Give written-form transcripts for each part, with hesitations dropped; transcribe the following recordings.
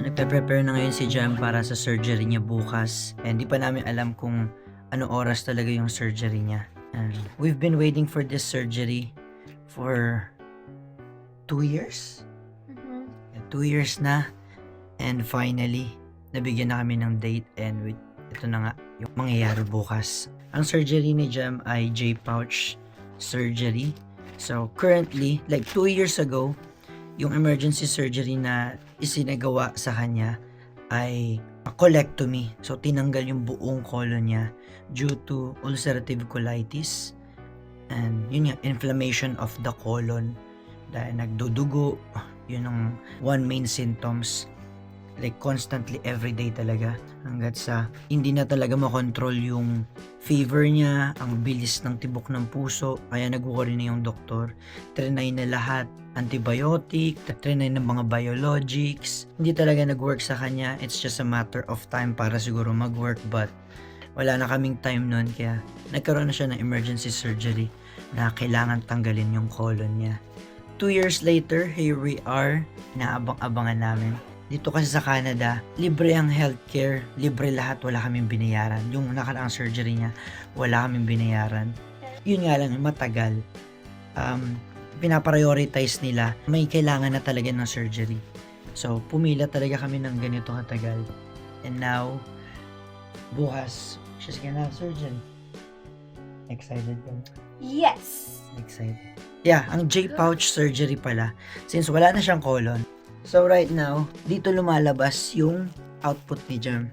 Nagpe-prepare na ngayon si Jam para sa surgery niya bukas. And di pa namin alam kung anong oras talaga yung surgery niya. And we've been waiting for this surgery for 2 years. 2 years na. And finally, nabigyan na kami ng date. And ito na nga yung mangyayari bukas. Ang surgery ni Jam ay J-pouch surgery. So currently, like 2 years ago, yung emergency surgery na isinagawa sa kanya ay a colectomy. So, tinanggal yung buong colon niya due to ulcerative colitis and yun nga, inflammation of the colon dahil nagdudugo. Yun ang one main symptoms, like constantly everyday talaga hanggat sa hindi na talaga makontrol yung fever niya, ang bilis ng tibok ng puso, kaya nag-worry na yung doktor. Trinay na lahat, antibiotic, trinay ng mga biologics, hindi talaga nag-work sa kanya. It's just a matter of time para siguro mag-work, but wala na kaming time nun, kaya nagkaroon na siya ng emergency surgery na kailangan tanggalin yung colon niya. 2 years later, here we are, naabang-abangan namin. Dito kasi sa Canada, libre ang healthcare, libre lahat, wala kaming binayaran. Yung nakaraang surgery niya, wala kaming binayaran. Yun nga lang, matagal. Pinaprioritize nila, may kailangan na talaga ng surgery. So, pumila talaga kami ng ganito katagal. And now, bukas, she's gonna have surgery. Excited ka? Yes! Excited. Yeah, ang J-pouch surgery pala, since wala na siyang colon. So right now, dito lumalabas yung output ni Jam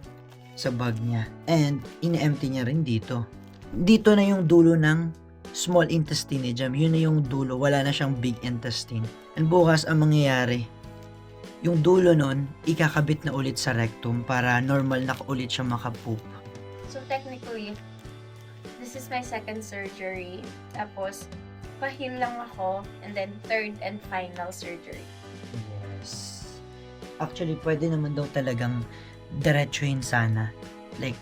sa bag niya. And in-empty niya rin dito. Dito na yung dulo ng small intestine ni Jam. Yun na yung dulo. Wala na siyang big intestine. And bukas ang mangyayari, yung dulo nun, ikakabit na ulit sa rectum para normal na ulit siya makapoop. So technically, this is my second surgery. Tapos, pa-heal lang ako. And then, third and final surgery. Yes. Actually, pwede naman daw talagang diretsuhin sana. Like,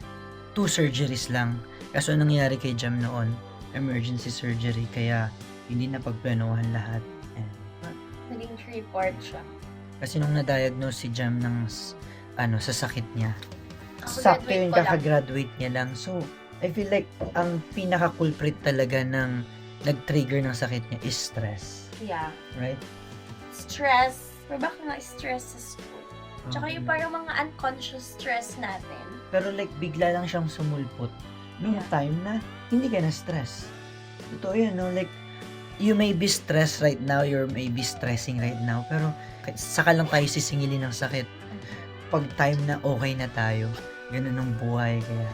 2 surgeries lang. Kaso nangyari kay Jam noon, emergency surgery, kaya hindi na pagplanuhan lahat. And, Naging 3-part siya. kasi nung na-diagnose si Jam ng sa sakit niya, Ako, sakto graduate yung ko lang. kakagraduate niya lang. So, I feel like ang pinaka-culprit talaga ng nag-trigger ng sakit niya is stress. Yeah. Right? Stress. Or baka nga stress sa school. Tsaka yung parang mga unconscious stress natin. Pero like, bigla lang siyang sumulpot. Nung Yeah. time na, hindi ka na stress. Totoo yan, no? Like, you may be stressed right now, you may be stressing right now, pero saka lang tayo sisingilin ng sakit. Pag time na okay na tayo, ganun ang buhay. Kaya,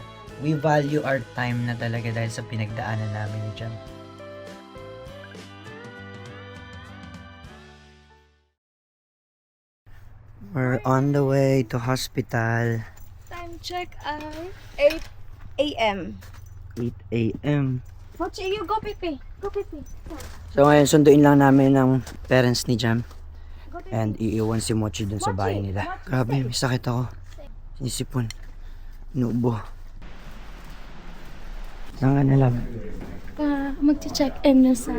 we value our time na talaga dahil sa pinagdaanan namin ni Jam. We're on the way to hospital. Time check ay 8 a.m. 8 a.m. Mochi, you go pipi. Go pipi. So ngayon, sunduin lang namin ng parents ni Jam. Go pipi. And iiwan si Mochi dun sa bahay nila. Mochi, Grabe, may sakit ako. Sinisipon. Inuubo. Saan ka na lang? Mag-check-in na sa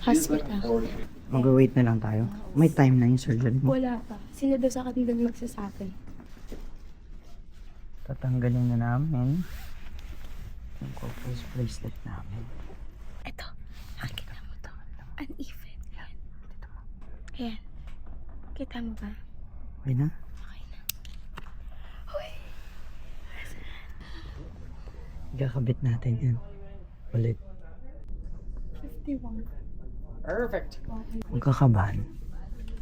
hospital. Mag-wait na lang tayo. May time na yung surgery mo. Wala pa. Sila daw sa akin doon magsasabi. Tatanggalin na namin yung corpus bracelet namin. Ito. Nakikita mo to. Uneven. Yan. Ayan. Kita mo ba? Okay na? Okay na. Uy. Ikakabit natin yan. Ulit. 51. Perfect. Magkakabahan.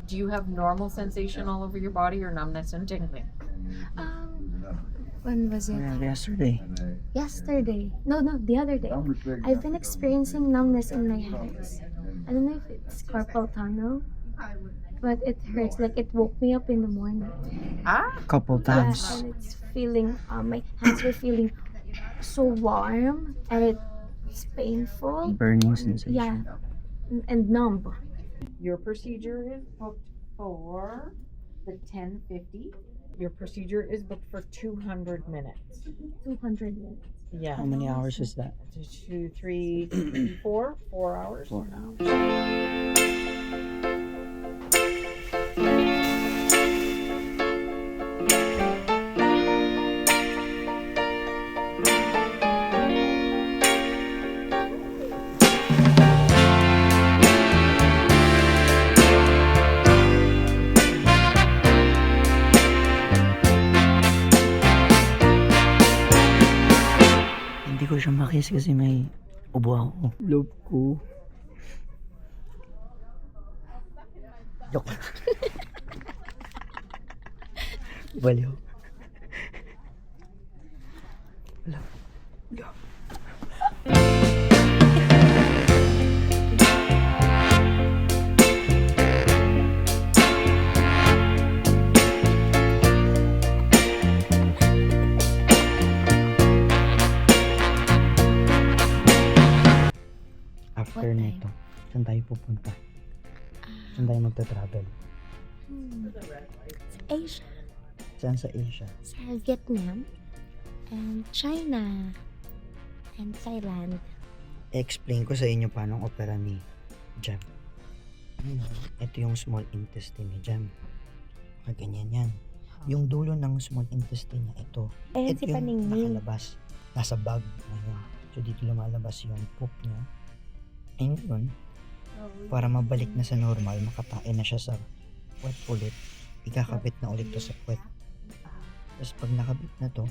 Do you have normal sensation all over your body or numbness and tingling? When was it? Yesterday. Yesterday. No, the other day. I've been experiencing numbness in my hands. I don't know if it's carpal tunnel, but it hurts. Like it woke me up in the morning. Ah, Couple Yeah, times. and it's feeling, my hands were feeling so warm and it's painful. Burning sensation. Yeah, and numb. your procedure is booked for the 10:50. Your procedure is booked for 200 minutes. 200 minutes. Yeah. How many hours is that? 2, 3, 4 hours. 4 hours. makis kasi may ubo ako. Love ko. Joke. Baliw. Wala. Wala. After What nito, saan tayo pupunta? Saan tayo magta-travel? Asia. Saan sa Asia? Sa Vietnam. And China. And Thailand. Explain ko sa inyo paano ang opera ni Jam. Ito yung small intestine ni Jam. Ganyan yan. Yung dulo ng small intestine niya, ito. Ayan Ito si yung Paningning. nakalabas. Nasa bag. Ayun. So dito lumalabas yung poop niya. And yun, para mabalik na sa normal, makatain na siya sa puwet ulit, ikakabit na ulit to sa puwet. Tapos pag nakabit na to,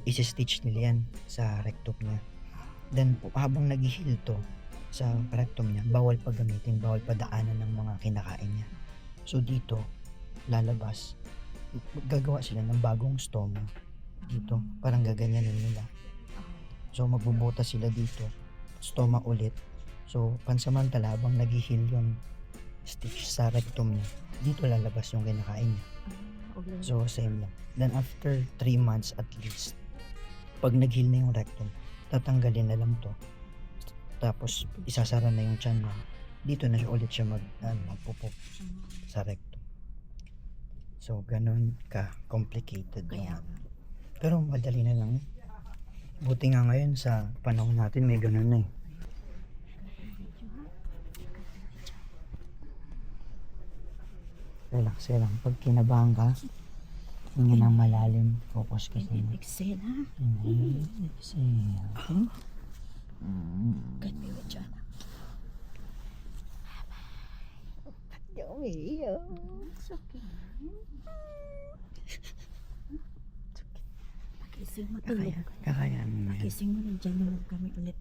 isi-stitch nila yan sa rectum niya. Then habang nag-heal to sa rectum niya, bawal pa gamitin, bawal pa daanan ng mga kinakain niya. So dito, lalabas, gagawa sila ng bagong stoma dito, parang gaganyanin nila. So magbubuta sila dito, stoma ulit. So pansamantala habang nag-heal yung stitch sa rectum niya, dito lalabas yung kinakain niya. So same lang. Then after 3 months at least, pag nag-heal na yung rectum, tatanggalin na lang to. Tapos isasara na yung tiyan niya. Dito na siya ulit siya magpupop sa rectum. So ganun ka complicated yung pero madali na lang. Buti nga ngayon sa panahon natin may ganun na eh. Relax lang. Pag kinabahan ka, hinga ng malalim. Focus ka sa inyo. Exhale, ha? Inhale. Exhale. Okay? Good me with John. It's okay. Pagising mo tulog. Kakayanin mo yan. Pagising mo nandiyan naman kami ulit.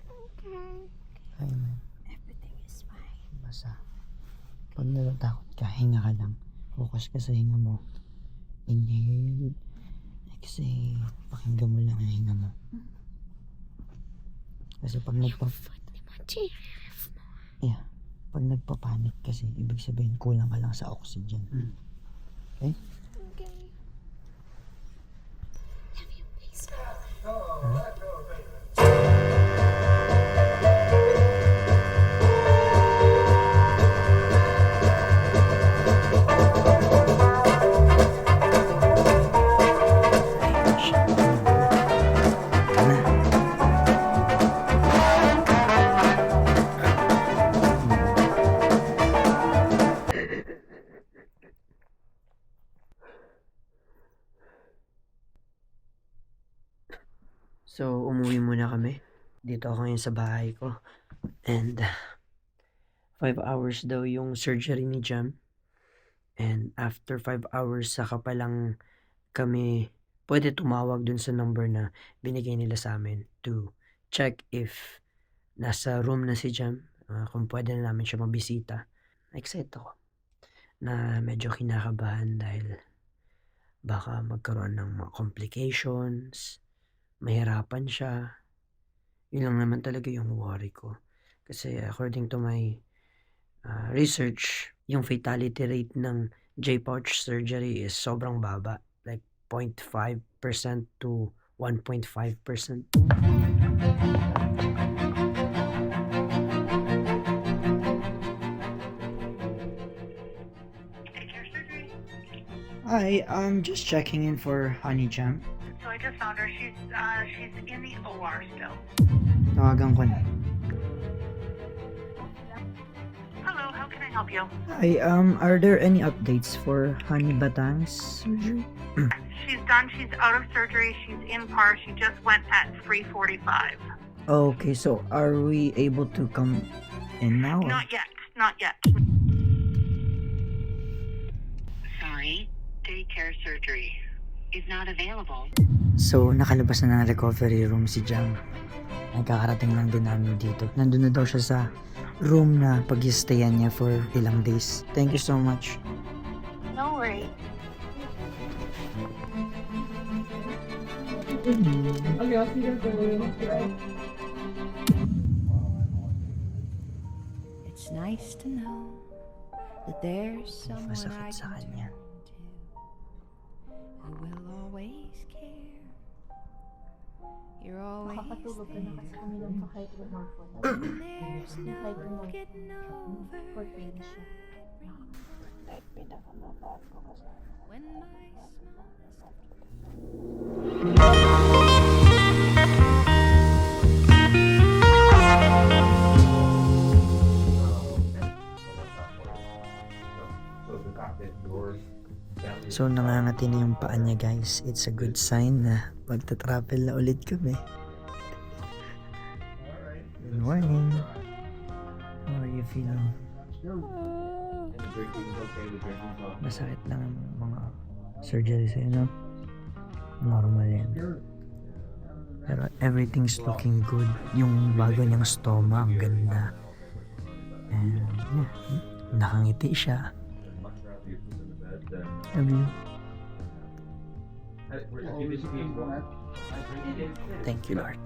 Okay. Kaya mo. Everything is fine. Basta. Pag natatakot ka, hinga ka lang. Focus ka sa hinga mo. Inhale. Exhale. Pakinggan mo lang ang hinga mo. Kasi pag pag nagpapanik kasi, ibig sabihin kulang ka lang sa oxygen. Okay? Okay. Have you please? So, umuwi muna kami. Dito ako ngayon sa bahay ko. And 5 hours daw yung surgery ni Jam. And after 5 hours, saka pa lang kami pwede tumawag dun sa number na binigay nila sa amin to check if nasa room na si Jam. Kung pwede na namin siya mabisita. Excited ako na medyo kinakabahan dahil baka magkaroon ng mga complications, mahirapan siya. Yun lang naman talaga yung worry ko. Kasi according to my research, yung fatality rate ng J-pouch surgery is sobrang baba. Like 0.5% to 1.5%. Hi, I'm just checking in for Honey Jam. So I just found her. She's in the OR still. Tawagan ko na. Hello, how can I help you? Hi, are there any updates for Honey Batang's surgery? She's done. She's out of surgery. She's in PAR. She just went at 3:45. Okay, so are we able to come in now? or- Not yet. Not yet. Sorry. Daycare surgery. is not available. So, nakalabas na ng recovery room si Jam. Nagkakarating lang din namin dito. Nandun na daw siya sa room na pag-stayan niya for ilang days. Thank you so much. No worries. It's nice to know that there's someone I Masakit sa can kanya. turn to who will always care. You're always Nakakatulog ka na kasi there. kami lang pa kahit lumorphone. And there's no getting over For pain siya. when my smile So, nangangati na yung paa niya, guys. It's a good sign na magta-travel na ulit kami. Good morning. How are you feeling? Masakit lang ang mga surgery sa'yo, no? Normal yan. Pero everything's looking good. Yung bago niyang stoma, ang ganda. And, yeah, nakangiti siya. Love you. Thank you, Lord.